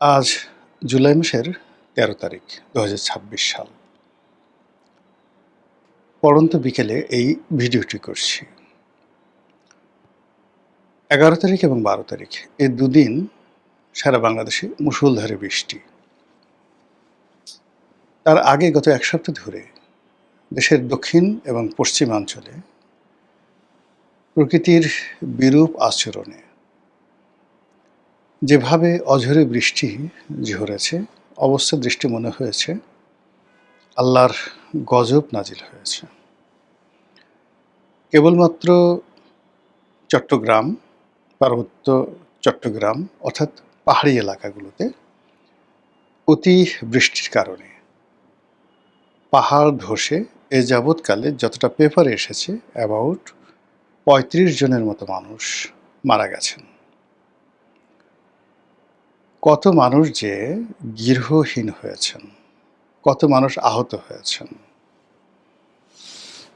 আজ জুলাই মাসের ১৩ তারিখ ২০২৬ সাল। পড়ন্ত বিকেলে এই ভিডিওটি করছি। ১১ তারিখ এবং ১২ তারিখ এই দুদিন সারা বাংলাদেশে মুষলধারে বৃষ্টি। তার আগে গত এক সপ্তাহ ধরে দেশের দক্ষিণ এবং পশ্চিমাঞ্চলে প্রকৃতির বিরূপ আচরণে যেভাবে অঝোরে বৃষ্টি ঝরেছে, অবস্থা দৃষ্টি মনে হয়েছে আল্লাহর গজব নাজিল হয়েছে। কেবলমাত্র চট্টগ্রাম, পার্বত্য চট্টগ্রাম অর্থাৎ পাহাড়ি এলাকাগুলোতে অতি বৃষ্টির কারণে পাহাড় ধসে এ যাবৎকালে যতটা পেপারে এসেছে অ্যাবাউট ৩৫ জনের মতো মানুষ মারা গেছেন। কত মানুষ যে গৃহহীন হয়েছেন, কত মানুষ আহত হয়েছেন,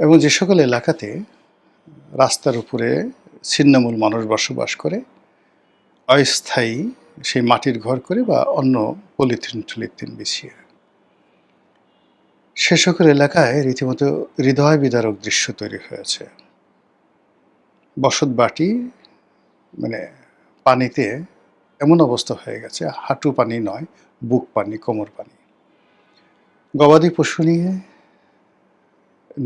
এবং যে সকল এলাকাতে রাস্তার উপরে ছিন্নমূল মানুষ বসবাস করে, অস্থায়ী সেই মাটির ঘর করে বা অন্য পলিথিন বিছিয়ে, সে সকল এলাকায় রীতিমতো হৃদয় বিদারক দৃশ্য তৈরি হয়েছে। বসতবাটি মানে পানিতে এমন অবস্থা হয়ে গেছে, হাঁটু পানি নয়, বুক পানি, কোমর পানি। গবাদি পশু নিয়ে,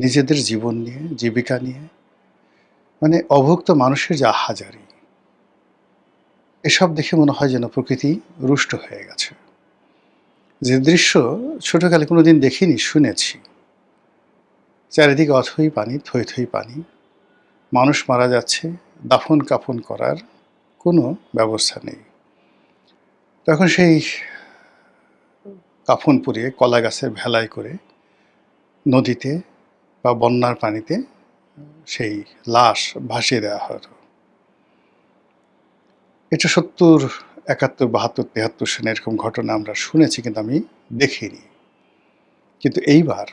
নিজেদের জীবন নিয়ে, জীবিকা নিয়ে, মানে অভুক্ত মানুষের যে আহাজারি, এসব দেখে মনে হয় যেন প্রকৃতি রুষ্ট হয়ে গেছে। যে দৃশ্য ছোটকালে কোনোদিন দেখিনি, শুনেছি। চারিদিকে অথই পানি, থই থই পানি, মানুষ মারা যাচ্ছে, দাফন কাফন করার কোনো ব্যবস্থা নেই। তখন সেই কাফন পুড়িয়ে কলা গাছের ভেলায় করে নদীতে বা বন্যার পানিতে সেই লাশ ভাসিয়ে দেওয়া হতো। এটা ৭০, ৭১, ৭২, ৭৩ সনে এরকম ঘটনা আমরা শুনেছি, কিন্তু আমি দেখিনি। কিন্তু এইবার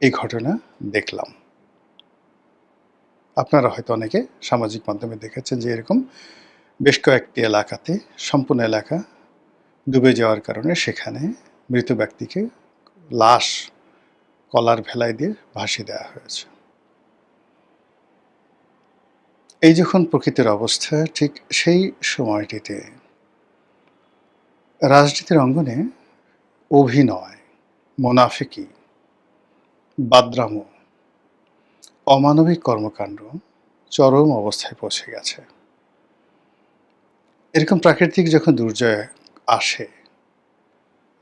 এই ঘটনা দেখলাম। আপনারা হয়তো অনেকে সামাজিক মাধ্যমে দেখেছেন যে এরকম বেশ কয়েকটি এলাকাতে সম্পূর্ণ এলাকা ডুবে যাওয়ার কারণে সেখানে মৃত ব্যক্তিকে লাশ কলার ভেলায় দিয়ে ভাসিয়ে দেওয়া হয়েছে। এই যখন প্রকৃতির অবস্থা, ঠিক সেই সময়টিতে রাজনীতির অঙ্গনে অভিনয়, মোনাফিকি, বাদরামো, অমানবিক কর্মকাণ্ড চরম অবস্থায় পৌঁছে গেছে। এরকম প্রাকৃতিক যখন দুর্যোগ আসে,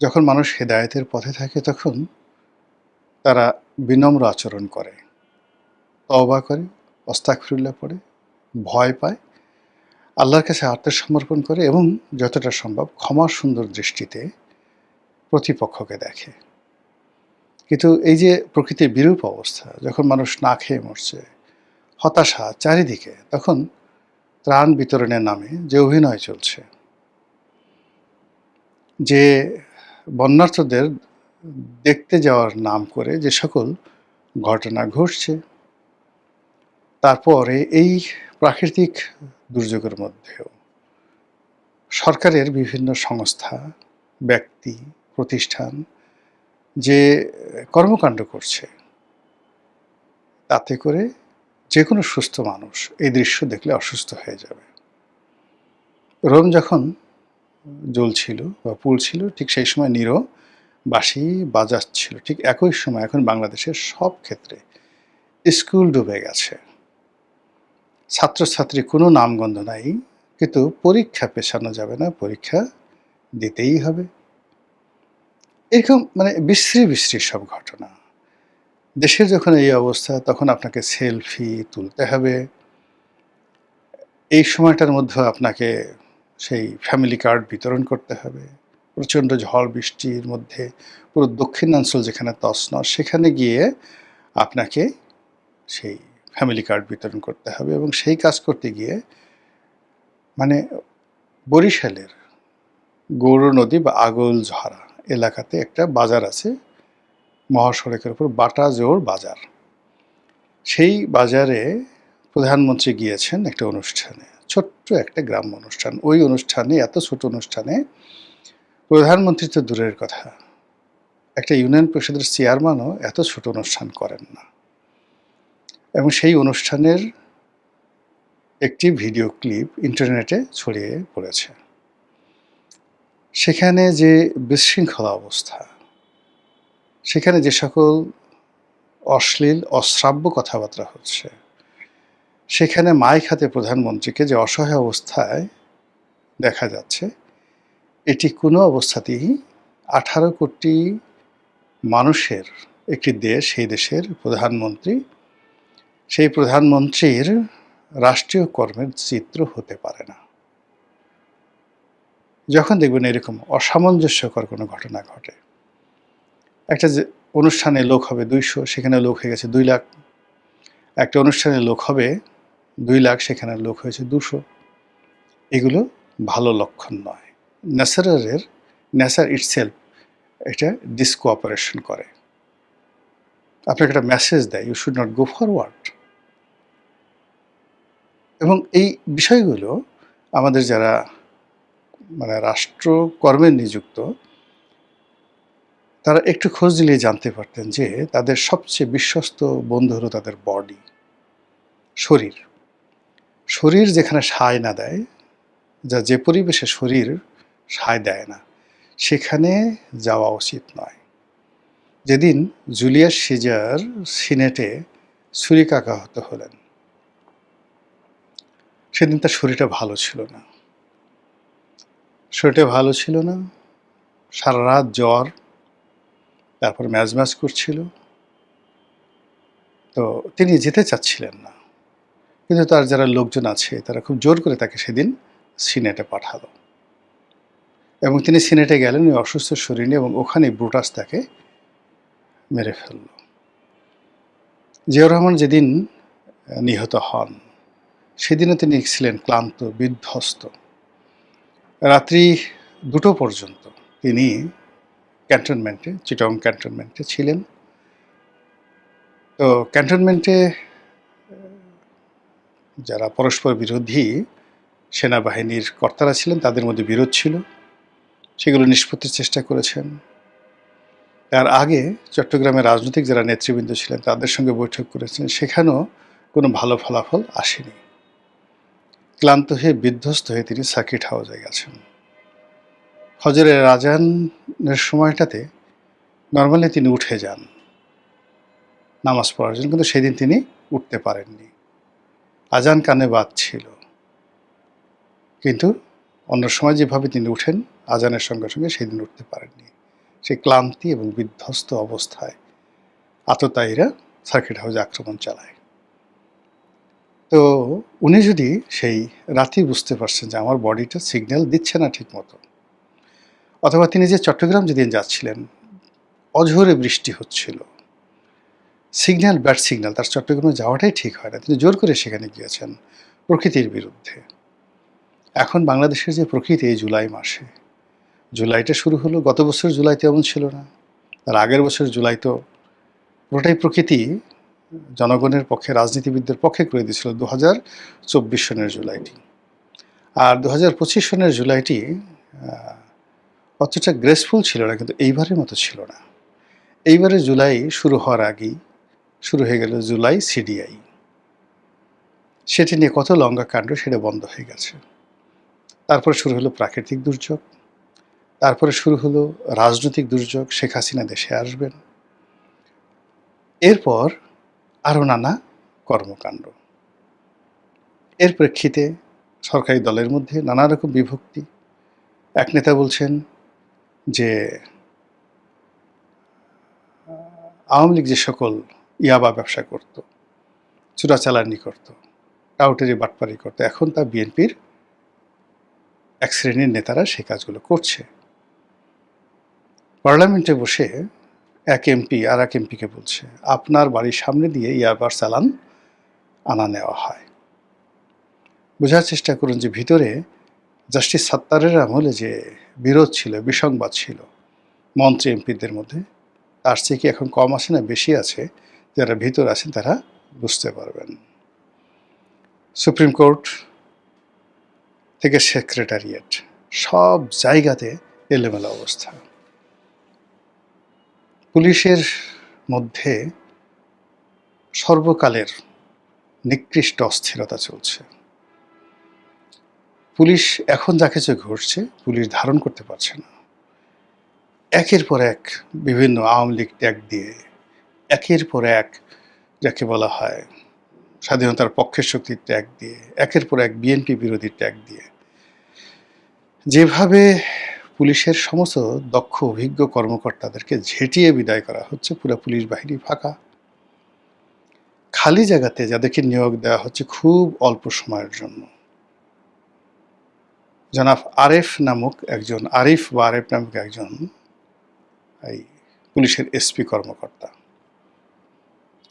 যখন মানুষ হেদায়েতের পথে থাকে, তখন তারা বিনম্র আচরণ করে, তওবা করে, আস্তাগফিরুল্লাহ পড়ে, ভয় পায়, আল্লাহর কাছে আত্মসমর্পণ করে এবং যতটা সম্ভব ক্ষমা সুন্দর দৃষ্টিতে প্রতিপক্ষকে দেখে। কিন্তু এই যে প্রকৃতির বিরূপ অবস্থা, যখন মানুষ না খেয়ে মরছে, হতাশা চারিদিকে, তখন ত্রাণ বিতরণের নামে যে অভিনয় চলছে, যে বন্যার্তদের দেখতে যাওয়ার নাম করে যে সকল ঘটনা ঘটছে, তারপরে এই প্রাকৃতিক দুর্যোগের মধ্যেও সরকারের বিভিন্ন সংস্থা, ব্যক্তি, প্রতিষ্ঠান যে কর্মকাণ্ড করছে, তাতে করে যে কোনো সুস্থ মানুষ এই দৃশ্য দেখলে অসুস্থ হয়ে যাবে। রোম যখন জ্বলছিল বা পুড়ছিল, ঠিক সেই সময় নীরও বাঁশি বাজাচ্ছিল। ঠিক একই সময় এখন বাংলাদেশের সব ক্ষেত্রে স্কুল ডুবে গেছে, ছাত্রছাত্রী কোনো নামগন্ধ নাই, কিন্তু পরীক্ষা পেছানো যাবে না, পরীক্ষা দিতেই হবে। এরকম মানে বিশ্রী বিশ্রী সব ঘটনা। দেশের যখন এই অবস্থা, তখন আপনাকে সেলফি তুলতে হবে। এই সময়টার মধ্যে আপনাকে সেই ফ্যামিলি কার্ড বিতরণ করতে হবে। প্রচণ্ড ঝড় বৃষ্টির মধ্যে পুরো দক্ষিণাঞ্চল যেখানে তছনছ, সেখানে গিয়ে আপনাকে সেই ফ্যামিলি কার্ড বিতরণ করতে হবে। এবং সেই কাজ করতে গিয়ে মানে বরিশালের গৌর নদী বা আগলঝরা এলাকাতে একটা বাজার আছে, মহাসড়কের উপর বাটাজোড় বাজার। সেই বাজারে প্রধানমন্ত্রী গিয়েছেন একটা অনুষ্ঠানে, ছোট্ট একটা গ্রাম্য অনুষ্ঠান। ওই অনুষ্ঠানে, এত ছোট অনুষ্ঠানে প্রধানমন্ত্রী তো দূরের কথা, একটা ইউনিয়ন পরিষদের চেয়ারম্যানও এত ছোট অনুষ্ঠান করেন না। এবং সেই অনুষ্ঠানের একটি ভিডিও ক্লিপ ইন্টারনেটে ছড়িয়ে পড়েছে। সেখানে যে বিশৃঙ্খলা অবস্থা, সেখানে যে সকল অশ্লীল অশ্রাব্য কথাবার্তা হচ্ছে, সেখানে মাইক হাতে প্রধানমন্ত্রীকে যে অসহায় অবস্থায় দেখা যাচ্ছে, এটি কোনো অবস্থাতেই 18 কোটি মানুষের একটি দেশ, সেই দেশের প্রধানমন্ত্রী, সেই প্রধানমন্ত্রীর রাষ্ট্রীয় কর্মের চিত্র হতে পারে না। যখন দেখবেন এরকম অসামঞ্জস্যকর কোনো ঘটনা ঘটে, একটা যে অনুষ্ঠানে লোক হবে 200, সেখানে লোক হয়ে গেছে 2 লাখ, একটা অনুষ্ঠানে লোক হবে 2 লাখ, সেখানে লোক হয়েছে 200, এগুলো ভালো লক্ষণ নয়। নেচার ইটসেলফ এটা ডিসকোঅপারেশন করে, আপনাকে একটা মেসেজ দেয়, you should not go forward. এবং এই বিষয়গুলো আমাদের যারা রাষ্ট্রকর্মে নিযুক্ত, তারা একটু খোঁজ নিলে জানতে পারতেন যে তাদের সবচেয়ে বিশ্বস্ত বন্ধু হলো তাদের বডি, শরীর। শরীর যেখানে সায় না দেয়, যে পরিবেশে শরীর সায় দেয় না, সেখানে যাওয়া উচিত নয়। যেদিন জুলিয়াস সিজার সিনেটে ছুরিকাঘাত হলেন, সেদিন তার শরীরটা ভালো ছিল না। সারা রাত জ্বর, তারপর ম্যাজ করছিল। তো তিনি যেতে চাচ্ছিলেন না, কিন্তু তার যারা লোকজন আছে তারা খুব জোর করে তাকে সেদিন সিনেটে পাঠালো, এবং তিনি সিনেটে গেলেন ওই অসুস্থ শরীর নিয়ে, এবং ওখানে ব্রুটাস তাকে মেরে ফেলল। জিয়াউর রহমান যেদিন নিহত হন, সেদিনও তিনি ছিলেন ক্লান্ত, বিধ্বস্ত। রাত্রি 2টো পর্যন্ত তিনি ক্যান্টনমেন্টে, চিটং ক্যান্টনমেন্টে ছিলেন। তো ক্যান্টনমেন্টে যারা পরস্পর বিরোধী সেনাবাহিনীর কর্তারা ছিলেন, তাদের মধ্যে বিরোধ ছিল, সেগুলো নিষ্পত্তির চেষ্টা করেছেন। তার আগে চট্টগ্রামের রাজনৈতিক যারা নেতৃবৃন্দ ছিলেন, তাদের সঙ্গে বৈঠক করেছেন, সেখানেও কোনো ভালো ফলাফল আসেনি। ক্লান্ত হয়ে, বিধ্বস্ত হয়ে তিনি সার্কিট হাউসে গেছেন। ফজরের আজানের সময়টাতে নর্মালি তিনি উঠে যান নামাজ পড়ার জন্য, কিন্তু সেদিন তিনি উঠতে পারেননি। আজান কানে বাজছিল, কিন্তু অন্য সময় যেভাবে তিনি উঠেন আজানের সঙ্গে সঙ্গে, সেদিন উঠতে পারেননি। সেই ক্লান্তি এবং বিধ্বস্ত অবস্থায় আততায়ীরা সার্কিট হাউসে আক্রমণ চালায়। তো উনি যদি সেই রাতেই বুঝতে পারছেন যে আমার বডিটা সিগন্যাল দিচ্ছে না ঠিক মতো, অথবা তিনি যে চট্টগ্রাম যেদিন যাচ্ছিলেন, অঝোরে বৃষ্টি হচ্ছিল, সিগন্যাল ব্যাড সিগন্যাল, তার চট্টগ্রামে যাওয়াটাই ঠিক হয় না, তিনি জোর করে সেখানে গিয়েছেন প্রকৃতির বিরুদ্ধে। এখন বাংলাদেশের যে প্রকৃতি, এই জুলাই মাসে, জুলাইটা শুরু হলো, গত বছর জুলাই তেমন ছিল না, তার আগের বছর জুলাই তো পুরোটাই প্রকৃতি জনগণের পক্ষে, রাজনীতিবিদদের পক্ষে করে দিয়েছিল 2024 সনের জুলাইটি। আর 2025 সনের জুলাইটি অতটা গ্রেসফুল ছিল না, কিন্তু এইবারের মতো ছিল না। এইবারে জুলাই শুরু হওয়ার আগেই শুরু হয়ে গেল জুলাই সিডিআই। সেটি নিয়ে কত লঙ্কা কাণ্ড, সেটা বন্ধ হয়ে গেছে। তারপরে শুরু হলো প্রাকৃতিক দুর্যোগ, তারপরে শুরু হলো রাজনৈতিক দুর্যোগ, শেখ হাসিনা দেশে আসবেন, এরপর আরও নানা কর্মকাণ্ড। এর প্রেক্ষিতে সরকারি দলের মধ্যে নানা রকম বিভক্তি। এক নেতা বলছেন যে আওয়ামী লীগ যে সকল ইয়াবা ব্যবসা করত, চোরাচালানি করত, টাউটারি বাটপারি করত, এখন তা বিএনপির এক শ্রেণীর নেতারা সেই কাজগুলো করছে। পার্লামেন্টে বসে এক এমপি আর এক এমপিকে বলছে, আপনার বাড়ির সামনে দিয়ে ইয়াবার চালান আনা নেওয়া হয়। বোঝার চেষ্টা করুন যে ভিতরে জাস্টিস সাত্তারের আমলে যে বিরোধ ছিল, বিসংবাদ ছিল মন্ত্রী এমপিদের মধ্যে, তার চেয়ে কি এখন কম আছে না বেশি আছে? যারা ভিতর আছেন তারা বুঝতে পারবেন। সুপ্রিম কোর্ট থেকে সেক্রেটারিয়েট, সব জায়গাতে এলোমেলো অবস্থা। পুলিশের মধ্যে সর্বকালের নিকৃষ্ট অস্থিরতা চলছে। পুলিশ এখন যা কিছু ঘটছে, পুলিশ ধারণ করতে পারছে না। একের পর এক বিভিন্ন আওয়ামী লীগ ট্যাগ দিয়ে, একের পর এক যাকে বলা হয় স্বাধীনতার পক্ষের শক্তির ট্যাগ দিয়ে, একের পর এক বিএনপি বিরোধী ট্যাগ দিয়ে, যেভাবে পুলিশের সমস্ত দক্ষ অভিজ্ঞ কর্মকর্তাদেরকে ঝেঁটিয়ে বিদায় করা হচ্ছে, পুরো পুলিশ বাহিনী ফাঁকা। খালি জায়গাতে যাদেরকে নিয়োগ দেওয়া হচ্ছে খুব অল্প সময়ের জন্য। জনাব আরিফ নামক একজন এই পুলিশের এসপি কর্মকর্তা,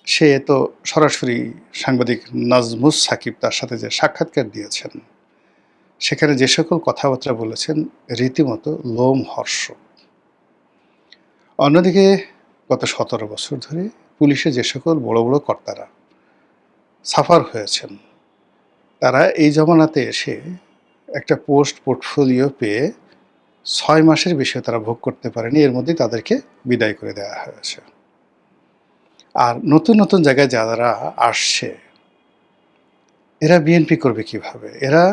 সে তো সরাসরি সাংবাদিক নাজমুস সাকিব তার সাথে যে সাক্ষাৎকার দিয়েছেন, সেখানে যে সকল কথাবার্তা বলেছেন রীতিমতো লোমহর্ষক। অন্যদিকে গত 17 বছর ধরে পুলিশে যে সকল বড় বড় কর্তারা সাফার হয়েছেন, তারা এই জমানাতে এসে একটা পোস্ট পোর্টফোলিও পেয়ে 6 মাসের বেশিও তারা ভোগ করতে পারেনি, এর মধ্যেই তাদেরকে বিদায় করে দেওয়া হয়েছে। আর নতুন নতুন জায়গায় যারা আসছে, এরা বিএনপি করবে কিভাবে? এরা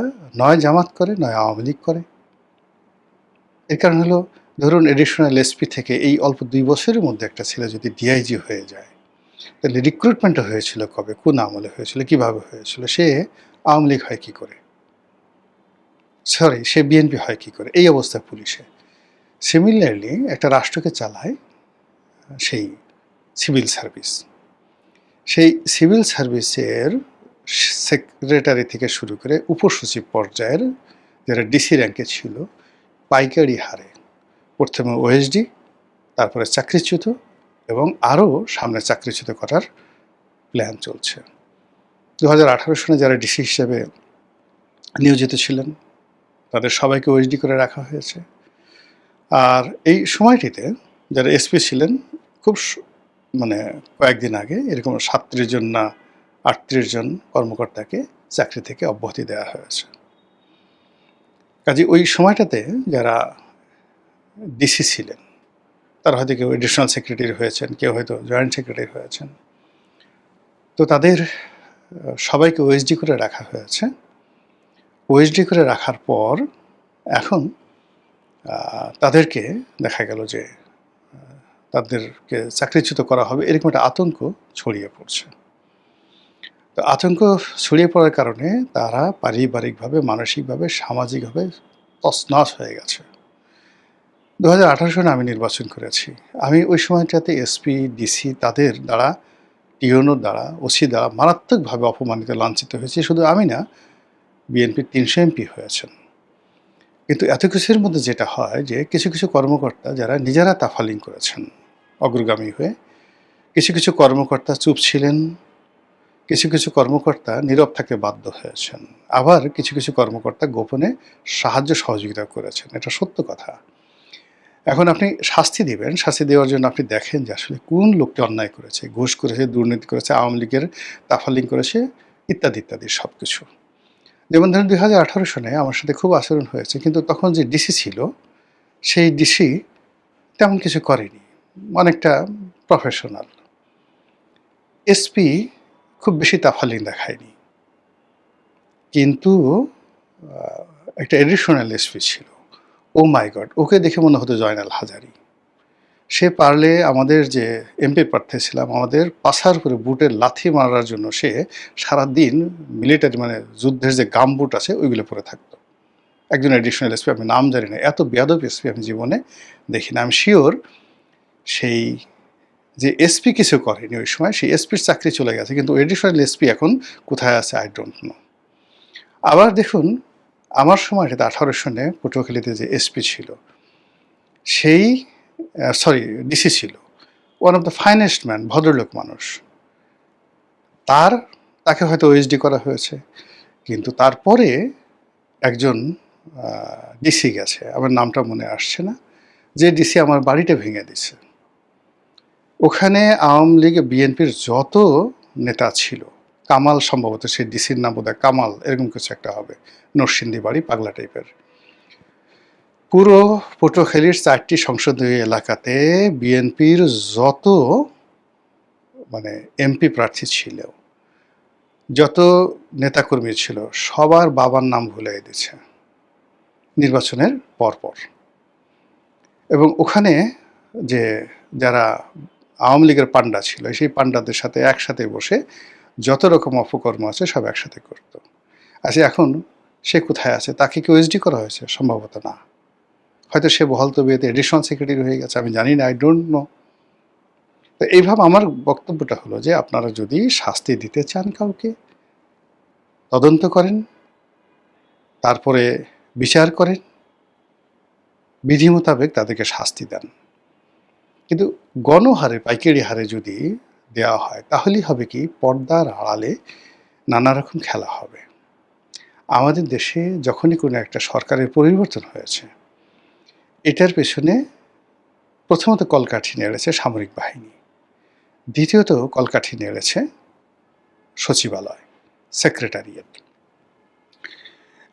নয় জামাত করে, নয় আওয়ামী লীগ করে। এর কারণ হলো, ধরুন এডিশনাল এসপি থেকে এই অল্প 2 বছরের মধ্যে একটা ছেলে যদি ডিআইজি হয়ে যায়, তাহলে রিক্রুটমেন্টটা হয়েছিল কবে, কোন আমলে হয়েছিল, কিভাবে হয়েছিল? সে আওয়ামী লীগ হয় কি করে, সে বিএনপি হয় কি করে? এই অবস্থা পুলিশে। সিমিলারলি একটা রাষ্ট্রকে চালায় সেই সিভিল সার্ভিস। সেই সিভিল সার্ভিসের সেক্রেটারি থেকে শুরু করে উপসচিব পর্যায়ের যারা ডিসি র্যাঙ্কে ছিল, পাইকারি হারে প্রথমে ওএসডি, তারপরে চাকরিচ্যুত, এবং আরও সামনে চাকরিচ্যুত করার প্ল্যান চলছে। 2018 সনে যারা ডিসি হিসেবে নিয়োজিত ছিলেন, তাদের সবাইকে ওএসডি করে রাখা হয়েছে। আর এই সময়টিতে যারা এসপি ছিলেন, খুব কয়েকদিন আগে এরকম 37 জন না 38 জন কর্মকর্তাকে চাকরি থেকে অব্যাহতি দেওয়া হয়েছে। কাজে ওই সময়টাতে যারা ডিসি ছিলেন, তারা হয়তো কেউ এডিশনাল সেক্রেটারি হয়েছেন, কেউ হয়তো জয়েন্ট সেক্রেটারি হয়েছেন, তো তাদের সবাইকে ওএসডি করে রাখা হয়েছে। ওএসডি করে রাখার পর এখন তাদেরকে দেখা গেল যে তাদেরকে চাকরিচ্যুত করা হবে, এরকম একটা আতঙ্ক ছড়িয়ে পড়ছে। তো আতঙ্ক ছড়িয়ে পড়ার কারণে তারা পারিবারিকভাবে, মানসিকভাবে, সামাজিকভাবে তছনছ হয়ে গেছে। 2018 সনে আমি নির্বাচন করেছি। আমি ওই সময়টাতে এসপি, ডিসি তাদের দ্বারা, টিওনোর দ্বারা, ওসি দ্বারা মারাত্মকভাবে অপমানিত, লাঞ্ছিত হয়েছি। শুধু আমি না, বিএনপির 300 এমপি হয়েছেন। কিন্তু এত কিছুর মধ্যে যেটা হয় যে কিছু কিছু কর্মকর্তা যারা নিজেরা তাফালিং করেছেন অগ্রগামী হয়ে, কিছু কিছু কর্মকর্তা চুপ ছিলেন, কিছু কিছু কর্মকর্তা নীরব থাকতে বাধ্য হয়েছেন, আবার কিছু কিছু কর্মকর্তা গোপনে সাহায্য সহযোগিতা করেছেন। এটা সত্য কথা। এখন আপনি শাস্তি দিবেন, শাস্তি দেওয়ার জন্য আপনি দেখেন যে আসলে কোন লোকটি অন্যায় করেছে, ঘুষ করেছে, দুর্নীতি করেছে, আওয়ামী লীগের তাফালিং করেছে, ইত্যাদি ইত্যাদি সব কিছু। যেমন ধরুন 2018 সনে আমার সাথে খুব আচরণ হয়েছে, কিন্তু তখন যে ডিসি ছিল, সেই ডিসি তেমন কিছু করেনি, অনেকটা প্রফেশনাল। এসপি খুব বেশি তাফালিং দেখায়নি, কিন্তু একটা এডিশনাল এসপি ছিল, ও মাই গড, ওকে দেখে মনে হতো জয়নাল হাজারি। সে পারলে আমাদের যে এমপি প্রার্থী ছিলাম, আমাদের পাছার করে বুটের লাথি মারার জন্য সে সারাদিন মিলিটারি যুদ্ধের যে গাম বুট আছে ওইগুলো পরে থাকতো। একজন এডিশনাল এসপি, আমি নাম জানি না, এত বেয়াদব এসপি আমি জীবনে দেখি না। আমি শিওর সেই যে এসপি কিছু করেনি ওই সময়, সেই এসপির চাকরি চলে গেছে, কিন্তু এডিশনাল এসপি এখন কোথায় আছে আই ডোন্ট নো। আবার দেখুন, আমার সময়টাতে 18 সনে পটুয়াখালীতে যে এসপি ছিল, সেই ডিসি ছিল, one of the finest man, ভদ্রলোক মানুষ। তাকে হয়তো ওএসডি করা হয়েছে, কিন্তু তারপরে একজন ডিসি গেছে, আমার নামটা মনে আসছে না, যে ডিসি আমার বাড়িটা ভেঙে দিছে। ওখানে আওয়ামী লীগ, বিএনপির যত নেতা ছিল, কামাল সম্ভবত, সেই ডিসির নাম বোধহয় কামাল, এরকম কিছু একটা হবে, নরসিংদী বাড়ি, পাগলা টাইপের। পুরো পটুয়াখালীর ৪টি সংসদীয় এলাকাতে বিএনপির যত এমপি প্রার্থী ছিল, যত নেতাকর্মী ছিল, সবার বাবার নাম ভুলিয়ে দিচ্ছে নির্বাচনের পরপর। এবং ওখানে যে যারা আওয়ামী লীগের পান্ডা ছিল, সেই পান্ডাদের সাথে একসাথে বসে যত রকম অপকর্ম আছে সব একসাথে করত। আচ্ছা, এখন সে কোথায় আছে? তাকে কি ওএসডি করা হয়েছে? সম্ভবত না। হয়তো সে বহাল তবিয়তে এডিশনাল সেক্রেটারি হয়ে গেছে, আমি জানি না, আই ডোন্ট নো। তো এইভাবে আমার বক্তব্যটা হলো যে আপনারা যদি শাস্তি দিতে চান কাউকে, তদন্ত করেন, তারপরে বিচার করেন, বিধি মোতাবেক তাদেরকে শাস্তি দেন। কিন্তু গণহারে, পাইকারি হারে যদি দেওয়া হয়, তাহলেই হবে কি, পর্দার আড়ালে নানা রকম খেলা হবে। আমাদের দেশে যখনই কোনো একটা সরকারের পরিবর্তন হয়েছে, এটার পেছনে প্রথমত কলকাঠি নেড়েছে সামরিক বাহিনী, দ্বিতীয়ত কলকাঠি নেড়েছে সচিবালয়, সেক্রেটারিয়েট।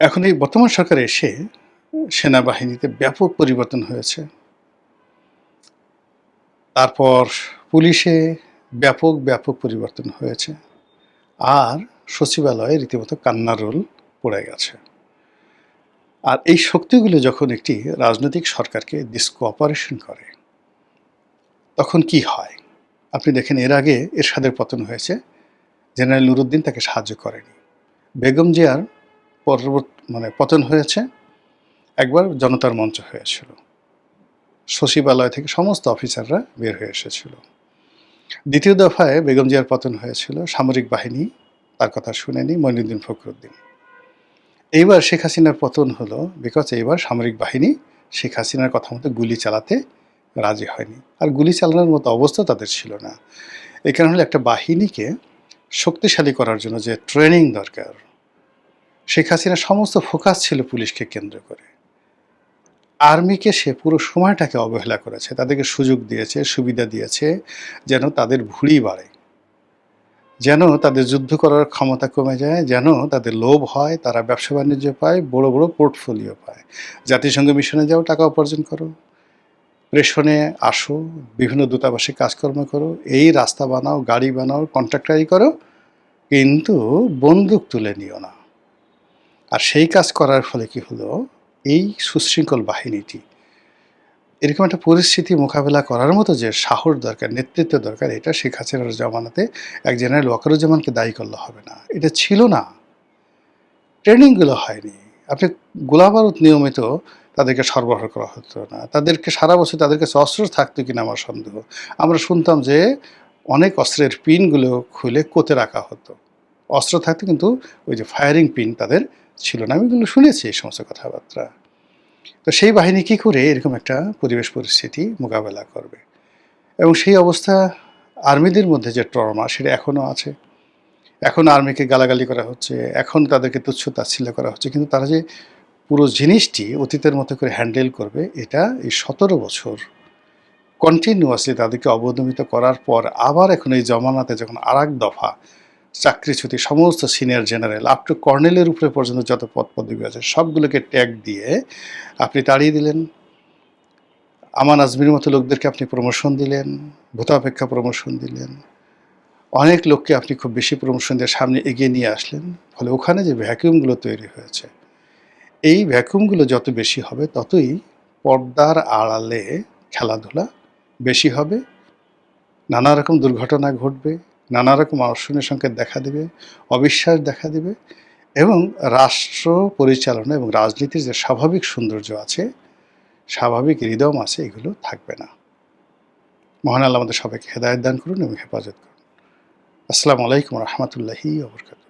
এখন এই বর্তমান সরকার এসে সেনাবাহিনীতে ব্যাপক পরিবর্তন হয়েছে, তারপর পুলিশে ব্যাপক ব্যাপক পরিবর্তন হয়েছে, আর সচিবালয়ে রীতিমতো কান্নার রোল পড়ে গেছে। আর এই শক্তিগুলো যখন একটি রাজনৈতিক সরকারকে ডিসকোঅপারেশন করে, তখন কি হয়? আপনি দেখেন, এর আগে এরশাদের পতন হয়েছে, জেনারেল নুরুদ্দিন তাকে সাহায্য করেনি। বেগম জিয়ার পতন হয়েছে, একবার জনতার মঞ্চ হয়েছিল, সচিবালয় থেকে সমস্ত অফিসাররা বের হয়ে এসেছিল। দ্বিতীয় দফায় বেগম জিয়ার পতন হয়েছিল, সামরিক বাহিনী তার কথা শুনেনি, মঈনুদ্দিন ফখরুদ্দিন। এইবার শেখ হাসিনার পতন হলো বিকজ এইবার সামরিক বাহিনী শেখ হাসিনার কথা মতো গুলি চালাতে রাজি হয়নি, আর গুলি চালানোর মতো অবস্থা তাদের ছিল না। এই কারণে একটা বাহিনীকে শক্তিশালী করার জন্য যে ট্রেনিং দরকার, শেখ হাসিনার সমস্ত ফোকাস ছিল পুলিশকে কেন্দ্র করে। আর্মিকে সে পুরো সময়টাকে অবহেলা করেছে, তাদেরকে সুযোগ দিয়েছে, সুবিধা দিয়েছে, যেন তাদের ভুঁড়ি বাড়ে, যেন তাদের যুদ্ধ করার ক্ষমতা কমে যায়, যেন তাদের লোভ হয়, তারা ব্যবসা বাণিজ্য পায়, বড় বড় পোর্টফোলিও পায়। জাতিসংঘ মিশনে যাও, টাকা উপার্জন করো, প্রেষণে আসো, বিভিন্ন দূতাবাসে কাজকর্ম করো, এই রাস্তা বানাও, গাড়ি বানাও, কন্ট্রাক্টারি করো, কিন্তু বন্দুক তুলে নিও না। আর সেই কাজ করার ফলে কি হলো, এই সুশৃঙ্খল বাহিনীটি এরকম একটা পরিস্থিতি মোকাবেলা করার মতো যে সাহস দরকার, নেতৃত্ব দরকার, এটা শেখ হাসিনার জমানাতে এক জেনারেল ওয়াকারুজ্জামানকে দায়ী করলে হবে না। এটা ছিল না, ট্রেনিংগুলো হয়নি। আপনি গোলাবারুদ নিয়মিত তাদেরকে সরবরাহ করা হতো না, তাদেরকে সারা বছর তাদের কাছে অস্ত্র থাকতো কিনা আমার সন্দেহ। আমরা শুনতাম যে অনেক অস্ত্রের পিনগুলো খুলে কোতে রাখা হতো, অস্ত্র থাকতো কিন্তু ওই যে ফায়ারিং পিন তাদের ছিল না। আমি এগুলো শুনেছি এই সমস্ত কথাবার্তা। তো সেই বাহিনী কী করে এরকম একটা পরিবেশ পরিস্থিতি মোকাবেলা করবে? এবং সেই অবস্থা, আর্মিদের মধ্যে যে ট্রমা, সেটা এখনও আছে। এখন আর্মিকে গালাগালি করা হচ্ছে, এখন তাদেরকে তুচ্ছ তাচ্ছিল্য করা হচ্ছে, কিন্তু তারা যে পুরো জিনিসটি অতীতের মতো করে হ্যান্ডেল করবে, এটা এই 17 বছর কন্টিনিউয়াসলি তাদেরকে অবদমিত করার পর আবার এখন এই জমানাতে যখন আরেক দফা চাকরিচ্যুতি সমস্ত সিনিয়র জেনারেল আপ টু কর্নেলের উপরে পর্যন্ত যত পদ পদবি আছে সবগুলোকে ট্যাগ দিয়ে আপনি তাড়িয়ে দিলেন। আমান আজমির মতো লোকদেরকে আপনি প্রমোশন দিলেন, ভূতাপেক্ষা প্রমোশন দিলেন, অনেক লোককে আপনি খুব বেশি প্রমোশন দিয়ে সামনে এগিয়ে নিয়ে আসলেন। ফলে ওখানে যে ভ্যাকুয়ামগুলো তৈরি হয়েছে, এই ভ্যাকুয়ামগুলো যত বেশি হবে, ততই পর্দার আড়ালে খেলাধুলা বেশি হবে, নানা রকম দুর্ঘটনা ঘটবে, নানা রকম অর্শনের সংকেত দেখা দেবে, অবিশ্বাস দেখা দেবে, এবং রাষ্ট্র পরিচালনা এবং রাজনীতির যে স্বাভাবিক সৌন্দর্য আছে, স্বাভাবিক রিদম আছে, এগুলো থাকবে না। মহান আল্লাহ আমাদের সবাইকে হেদায়েত দান করুন এবং হেফাজত করুন। আসসালামু আলাইকুম রহমতুল্লাহি ওয়া বারাকাতুহু।